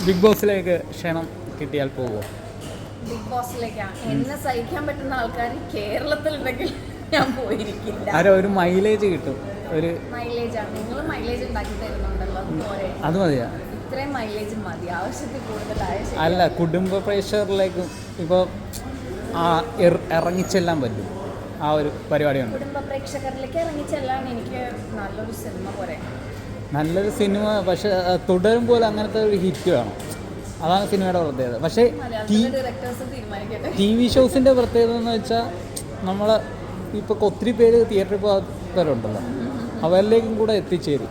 Big ബോസിലേക്ക് ക്ഷണം കിട്ടിയാൽ പോവോ? ബിഗ് ബോസിലേക്കാണ് എന്നെ സഹിക്കാൻ പറ്റുന്ന ആൾക്കാർ കേരളത്തിലുണ്ടെങ്കിൽ ഞാൻ പോയിരിക്കില്ല. ഒരു മൈലേജ് കിട്ടും. ഒരു മൈലേജാണ്. നിങ്ങൾ മൈലേജ് ഉണ്ടാക്കി തരുന്നുണ്ടല്ലോ, അത് മതിയാ. ഇത്രയും മൈലേജ് മതി, ആവശ്യത്തിൽ കൂടുതലായ. അല്ല, കുടുംബ പ്രേക്ഷകരിലേക്കും ഇപ്പോൾ ഇറങ്ങിച്ചെല്ലാൻ പറ്റും. ആ ഒരു പരിപാടിയുണ്ട്. കുടുംബ പ്രേക്ഷകരിലേക്ക് ഇറങ്ങിച്ചെല്ലാൻ എനിക്ക് നല്ലൊരു സിനിമ പോരെ. നല്ലൊരു സിനിമ, പക്ഷെ തുടരും പോലെ അങ്ങനത്തെ ഒരു ഹിറ്റ് വേണം. അതാണ് സിനിമയുടെ പ്രത്യേകത. പക്ഷേ ടി വി ഷോസിൻ്റെ പ്രത്യേകത എന്ന് വെച്ചാൽ നമ്മൾ ഇപ്പോൾ ഒത്തിരി പേര് തിയേറ്ററിൽ പോകാത്തവരുണ്ടല്ലോ, അവരിലേക്കും കൂടെ എത്തിച്ചേരും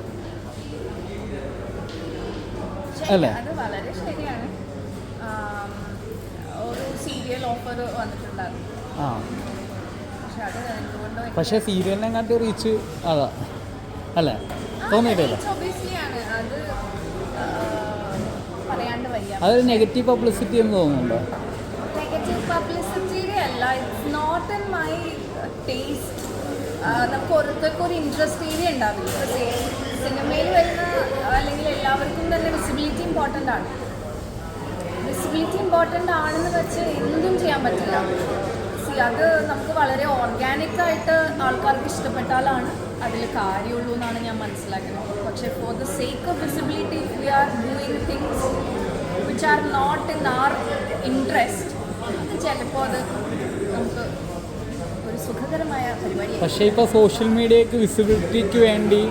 അല്ലേ? അത് വളരെ ശരിയാണ്. ഒരു സീരിയൽ ഓഫർ വന്നിട്ടുണ്ടായിരുന്നു. പക്ഷേ സീരിയലിനെ കാട്ടി റീച്ച് അതാ അല്ലേ? തോന്നിയിട്ടില്ല. അതൊരു നെഗറ്റീവ് പബ്ലിസിറ്റി എന്ന് തോന്നുന്നുണ്ടോ? നെഗറ്റീവ് പബ്ലിസിറ്റിയുടെ അല്ല, it's not in my taste. നമുക്ക് ഓരോരുത്തർക്കും ഒരു ഇൻട്രസ്റ്റ് ഏരിയ ഉണ്ടാവില്ല. സിനിമയിൽ വരുന്ന അല്ലെങ്കിൽ എല്ലാവർക്കും തന്നെ വിസിബിലിറ്റി ഇമ്പോർട്ടൻ്റ് ആണ്. വിസിബിലിറ്റി ഇമ്പോർട്ടൻ്റ് ആണെന്ന് വെച്ച് എന്തും ചെയ്യാൻ പറ്റില്ല. അത് നമുക്ക് വളരെ ഓർഗാനിക്കായിട്ട് ആൾക്കാർക്ക് ഇഷ്ടപ്പെട്ടാലാണ് അതിൽ കാര്യമുള്ളൂ എന്നാണ് ഞാൻ മനസ്സിലാക്കുന്നത്. പക്ഷേ for the sake of visibility we are doing things which are not in our interest, ചിലപ്പോൾ അത് നമുക്ക് ഒരു സുഖകരമായ പരിപാടി. പക്ഷേ ഇപ്പോൾ സോഷ്യൽ മീഡിയയ്ക്ക് വിസിബിലിറ്റിക്ക് വേണ്ടി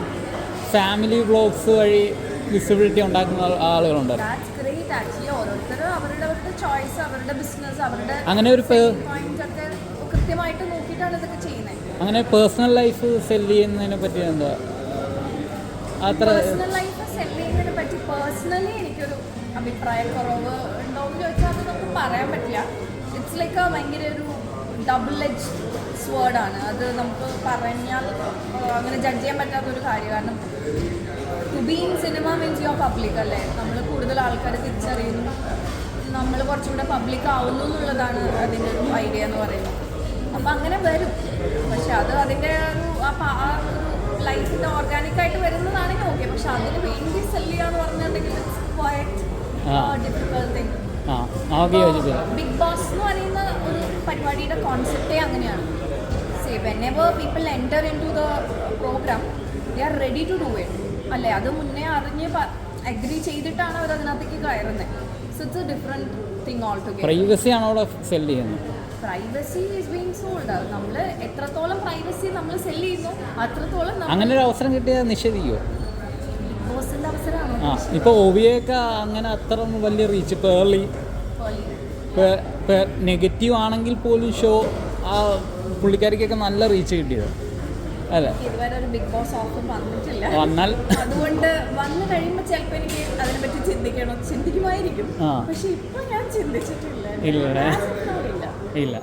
ഫാമിലി വ്ളോഗ്സ് വഴി വിസിബിലിറ്റി ഉണ്ടാക്കുന്ന ആളുകളുണ്ട്. That's great. ആക്ച്വലി ഓരോരുത്തരും അവരുടെ ചോയ്സ്, അവരുടെ ബിസിനസ്, അവരുടെ അങ്ങനെ ഒരു പോയിന്റ് ഒക്കെ കൃത്യമായിട്ട് നോക്കിയിട്ടാണ് ഇതൊക്കെ ചെയ്യുന്നത്. അങ്ങനെ പേഴ്സണൽ ലൈഫ് സെല്ല് ചെയ്യുന്നതിനെ പറ്റി എന്താ? പേഴ്സണൽ ലൈഫ് സെല്ല് ചെയ്യുന്നതിനെ പറ്റി പേഴ്സണലി എനിക്കൊരു അഭിപ്രായക്കുറവ് ഉണ്ടോ എന്ന് ചോദിച്ചാൽ അത് നമുക്ക് പറയാൻ പറ്റില്ല. ഇറ്റ്സ് ലൈക്ക് ഭയങ്കര ഒരു ഡബിൾ എഡ്ജ് സ്വേർഡാണ്. അത് നമുക്ക് പറഞ്ഞാൽ അങ്ങനെ ജഡ്ജ് ചെയ്യാൻ പറ്റാത്തൊരു കാര്യം. കാരണം to be in cinema means your public അല്ലേ. നമ്മൾ കൂടുതൽ ആൾക്കാരെ തിരിച്ചറിയുന്നു, നമ്മൾ കുറച്ചുകൂടെ പബ്ലിക് ആവുന്നു എന്നുള്ളതാണ് അതിൻ്റെ ഒരു ഐഡിയ എന്ന് പറയുന്നത്. അപ്പം അങ്ങനെ വരും. പക്ഷെ അത് അതിൻ്റെ ആ ഒരു ലൈഫിൻ്റെ ഓർഗാനിക്കായിട്ട് വരുന്നതാണെങ്കിൽ ഓക്കെ. പക്ഷെ അതിന് വേണ്ടി സെല്ല് ചെയ്യാന്ന് പറഞ്ഞിട്ടുണ്ടെങ്കിൽ it's quite difficult thing. Bigg Boss എന്ന് പറയുന്ന ഒരു പരിപാടിയുടെ കോൺസെപ്റ്റേ അങ്ങനെയാണ്. Say whenever people enter into the program they are ready to do it അല്ലേ. അത് മുന്നേ അറിഞ്ഞ് അഗ്രി ചെയ്തിട്ടാണ് അവർ അതിനകത്തേക്ക് കയറുന്നത്. So it's a different thing all together. Privacy ആണോ അവിടെ സെല്ല് ചെയ്യുന്നത്? Privacy is being sold. നമ്മൾ എത്രത്തോളം പ്രൈവസി നമ്മൾ സെല്ല് ചെയ്യുന്നു അത്രത്തോളം. അങ്ങനെ ഒരു അവസരം കിട്ടിയാൽ നിഷേധിക്കുമോ? ബിഗ് ബോസിൻ്റെ അവസരമാണോ? ഇപ്പോൾ ഒവിയൊക്കെ അങ്ങനെ അത്ര വലിയ റീച്ച്, പേർലി നെഗറ്റീവ് ആണെങ്കിൽ പോലും ഷോ ആ പുള്ളിക്കാരിക്കൊക്കെ നല്ല റീച്ച് കിട്ടിയത് അല്ലേ? ഇതുവരെ ഒരു ബിഗ് ബോസ് ഓഫർ വന്നിട്ടില്ല. വന്നാൽ അതുകൊണ്ട് വന്നു കഴിയുമ്പോൾ ചിലപ്പോൾ എനിക്ക് അതിനെപ്പറ്റി ചിന്തിക്കുമായിരിക്കും. പക്ഷെ ഇപ്പൊ ഞാൻ ചിന്തിച്ചിട്ടില്ല. ഇല്ല.